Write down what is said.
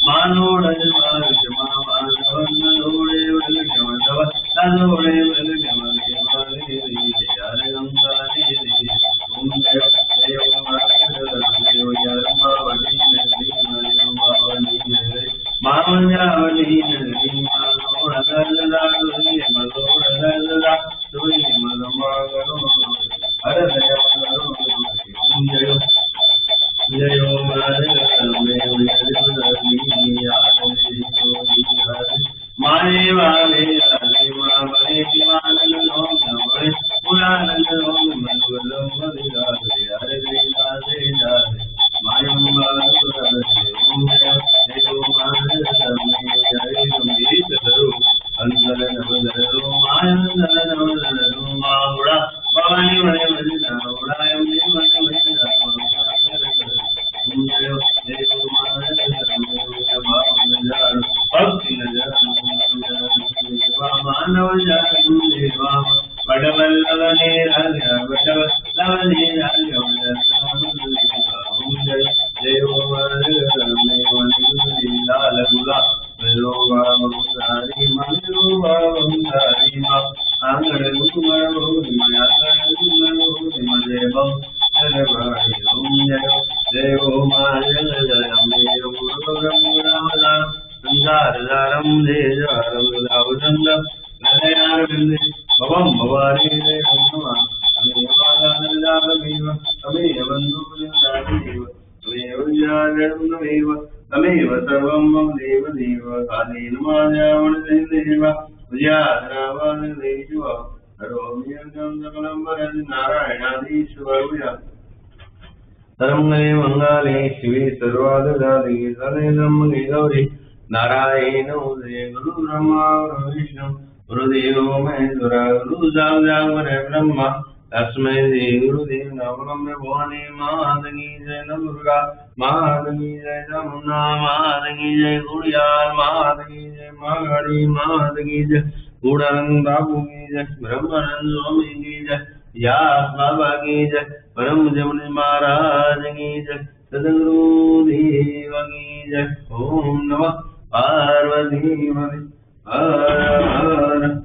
Mano जोड़े मिल गए वाले यार गंगा रे ओम देव देव देव यार बावली ने बावली ने मावली ने मलोड़ दलदा मलोड़ दलदा तुई मलमागरो हर दया करो ओम जय जय ओम माने वाले माने मानन ओम पुराणन ओम मनोरम बलिदारे हरे राधे राधे मायम बालुराधे ओम जय माने जय गंभीर करो अंदर नवदरो मायन नवदरो मावड़ा भवानी मने मने उड़ायम मने मने भक्ति मानव देवा बड़वल्लभने राजा बड़वल्लभने राजा जय देव लाल गुला मेरोबारी मंत्रोबारी आंगण देव ओम जय देव संसारम भवम भवानी तमेव तमेव सर्वं मम देव देव कालेन मायावणदेव विजयाधरावदेव हरोम्यं सकलं वरद नारायणाधीश्वरया सर्वमंगले मंगले शिवे सर्वाददादि सर्वधर्मगे गौरी नारायणो हृदय गुरु ब्रह्मा गुरु विष्णु गुरुदेवो महेश्वरा गुरु साक्षात् ब्रह्मा तस्मै श्री गुरुदेव नमः भवानी महादगी जय नम दुर्गा महादगी जय नमुना महादगी जय गुड़ियाल महादगी जय महागणी महादगी जय गुड़ानंद बाबू की जय ब्रह्मानंद स्वामी की जय यास बाबा की जय परम जमन महाराज की जय सदगुरु देव की जय ओम नमः पार्वती हर हर